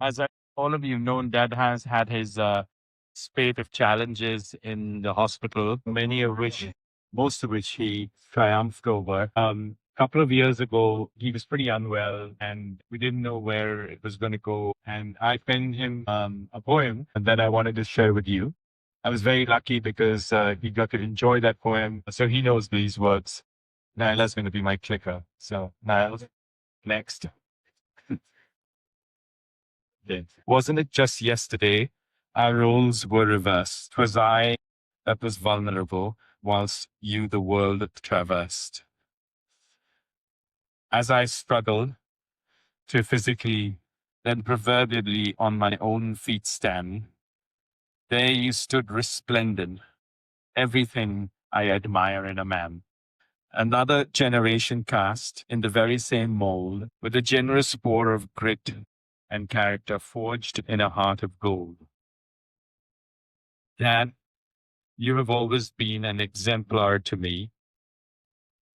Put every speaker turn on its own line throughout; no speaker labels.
As all of you know, Dad has had his spate of challenges in the hospital, many of which, most of which he triumphed over. A couple of years ago, he was pretty unwell and we didn't know where it was going to go. And I penned him a poem that I wanted to share with you. I was very lucky because he got to enjoy that poem. So he knows these words. Nyla's going to be my clicker. So, Nyla, next. Did. Wasn't it just yesterday? Our roles were reversed. 'Twas I that was vulnerable, whilst you the world traversed. As I struggled to physically, then proverbially on my own feet stand, there you stood resplendent, everything I admire in a man. Another generation cast in the very same mold, with a generous pour of grit and character forged in a heart of gold. Dad, you have always been an exemplar to me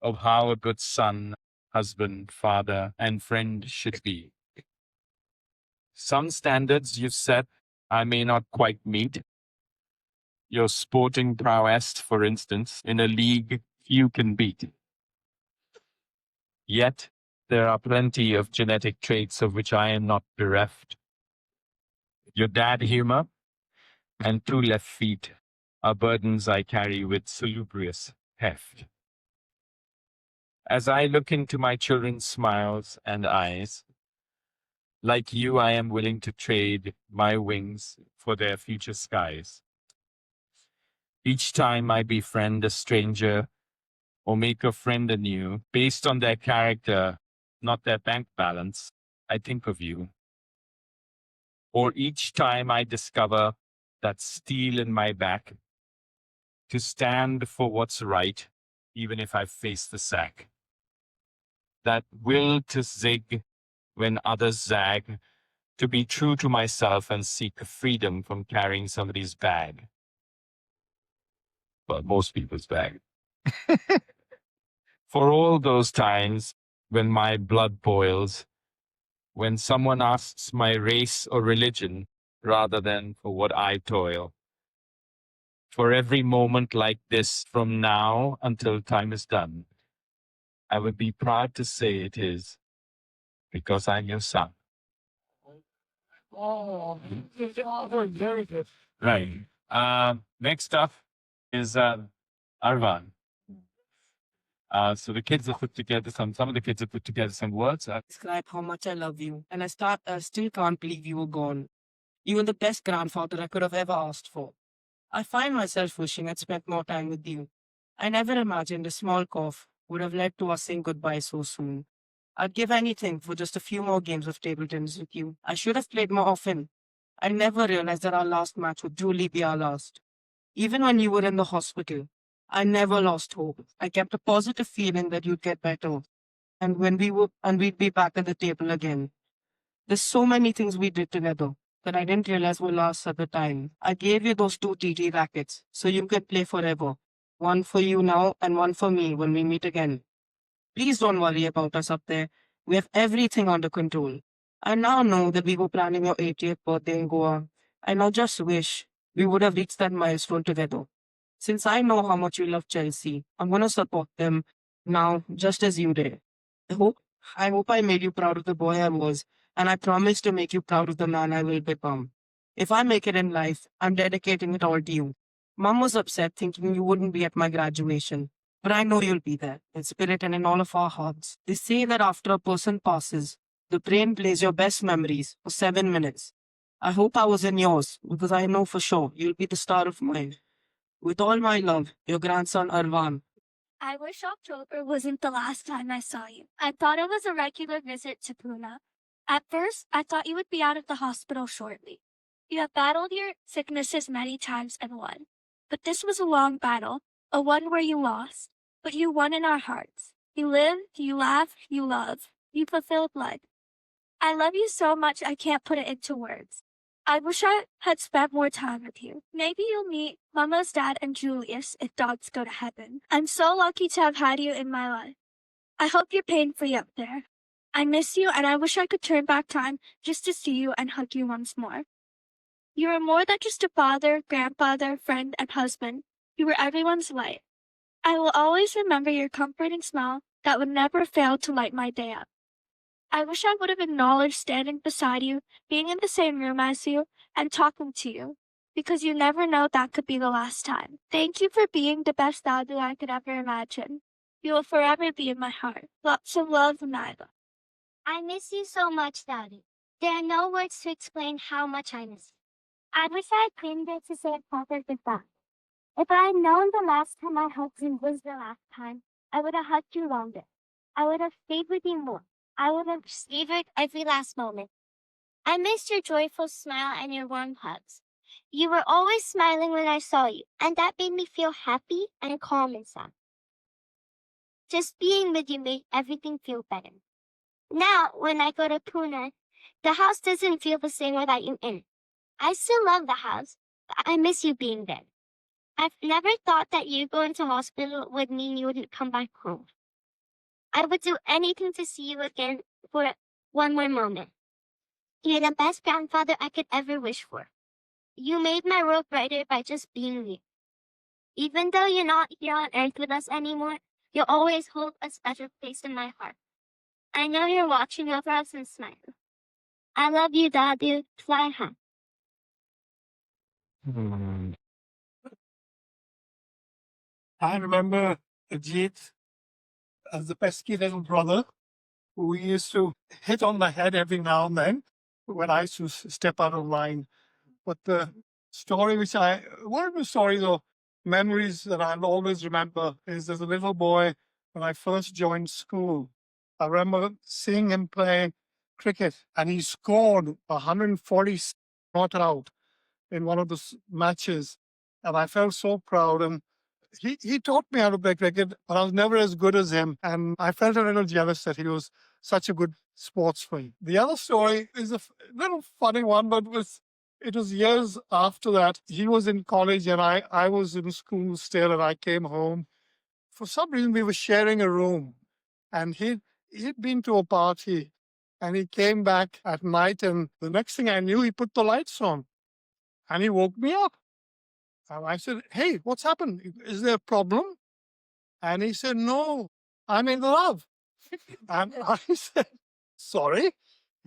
of how a good son, husband, father, and friend should be. Some standards you've set I may not quite meet. Your sporting prowess, for instance, in a league few can beat. Yet, there are plenty of genetic traits of which I am not bereft. Your dad humor and 2 left feet are burdens I carry with salubrious heft. As I look into my children's smiles and eyes, like you, I am willing to trade my wings for their future skies. Each time I befriend a stranger or make a friend anew, based on their character, not their bank balance, I think of you. Or each time I discover that steel in my back to stand for what's right, even if I face the sack. That will to zig when others zag, to be true to myself and seek freedom from carrying somebody's bag. Well, most people's bag. For all those times when my blood boils, when someone asks my race or religion rather than for what I toil. For every moment like this from now until time is done, I would be proud to say it is because I'm your son. Oh, very good. Right. Next up is Arvaan. So the kids have put together some of the kids have put together some words.
Describe how much I love you, and I still can't believe you were gone. You were the best grandfather I could have ever asked for. I find myself wishing I'd spent more time with you. I never imagined a small cough would have led to us saying goodbye so soon. I'd give anything for just a few more games of table tennis with you. I should have played more often. I never realized that our last match would truly be our last. Even when you were in the hospital, I never lost hope. I kept a positive feeling that you'd get better. And we'd be back at the table again. There's so many things we did together that I didn't realize were lost at the time. I gave you those two TT rackets so you could play forever. One for you now and one for me when we meet again. Please don't worry about us up there. We have everything under control. I now know that we were planning your 80th birthday in Goa. I now just wish we would have reached that milestone together. Since I know how much you love Chelsea, I'm going to support them now just as you did. I hope, I hope I made you proud of the boy I was, and I promise to make you proud of the man I will become. If I make it in life, I'm dedicating it all to you. Mom was upset thinking you wouldn't be at my graduation, but I know you'll be there, in spirit and in all of our hearts. They say that after a person passes, the brain plays your best memories for 7 minutes. I hope I was in yours, because I know for sure you'll be the star of mine. With all my love, your grandson Arvaan.
I wish October wasn't the last time I saw you. I thought it was a regular visit to Pune. At first, I thought you would be out of the hospital shortly. You have battled your sicknesses many times and won. But this was a long battle, a one where you lost, but you won in our hearts. You lived, you laughed, you loved, you fulfilled life. I love you so much I can't put it into words. I wish I had spent more time with you. Maybe you'll meet Mama's dad and Julius if dogs go to heaven. I'm so lucky to have had you in my life. I hope you're pain-free up there. I miss you and I wish I could turn back time just to see you and hug you once more. You were more than just a father, grandfather, friend, and husband. You were everyone's light. I will always remember your comforting smile that would never fail to light my day up. I wish I would have acknowledged standing beside you, being in the same room as you, and talking to you, because you never know that could be the last time. Thank you for being the best dad I could ever imagine. You will forever be in my heart. Lots of love, Nyla.
I miss you so much, Daddy. There are no words to explain how much I miss you. I wish I had been there to say a proper goodbye. If I had known the last time I hugged you was the last time, I would have hugged you longer. I would have stayed with you more. I would have savored every last moment. I missed your joyful smile and your warm hugs. You were always smiling when I saw you, and that made me feel happy and calm inside. Just being with you made everything feel better. Now, when I go to Pune, the house doesn't feel the same without you in it. I still love the house, but I miss you being there. I've never thought that you going to hospital would mean you wouldn't come back home. I would do anything to see you again for one more moment. You're the best grandfather I could ever wish for. You made my world brighter by just being you. Even though you're not here on earth with us anymore, you'll always hold a special place in my heart. I know you're watching over us and smiling. I love you, Daddy. Fly high.
Hmm.
I remember Ajit as the pesky little brother who we used to hit on the head every now and then when I used to step out of line. But the story one of the stories or memories that I'll always remember is as a little boy when I first joined school. I remember seeing him play cricket and he scored 140 not out in one of the matches. And I felt so proud. And he taught me how to play cricket, but I was never as good as him. And I felt a little jealous that he was such a good sportsman. The other story is a little funny one, but it was years after that. He was in college and I was in school still, and I came home. For some reason, we were sharing a room, and he'd been to a party, and he came back at night, and the next thing I knew, he put the lights on, and he woke me up. And I said, "Hey, what's happened? Is there a problem?" And he said, "No, I'm in love." And I said, "Sorry."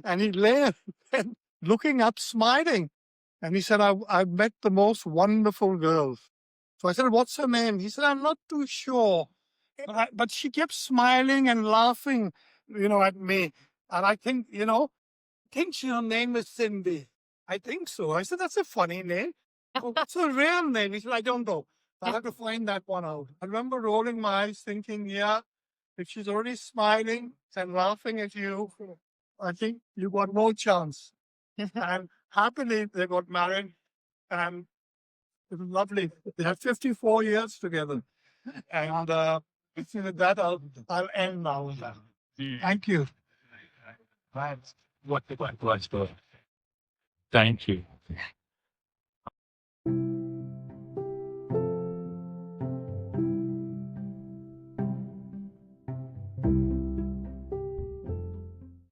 And he lay and looking up, smiling. And he said, I've met the most wonderful girl. So I said, "What's her name?" He said, "I'm not too sure. But she kept smiling and laughing, at me. And I think, her name is Cindy." "I think so." I said, "That's a funny name. What's her real name?" He said, "I don't know. I'll have to find that one out." I remember rolling my eyes thinking, yeah, if she's already smiling and laughing at you, I think you got no chance. And happily, they got married, and it was lovely. They had 54 years together. And with that, I'll end now. Thank you.
Thank you.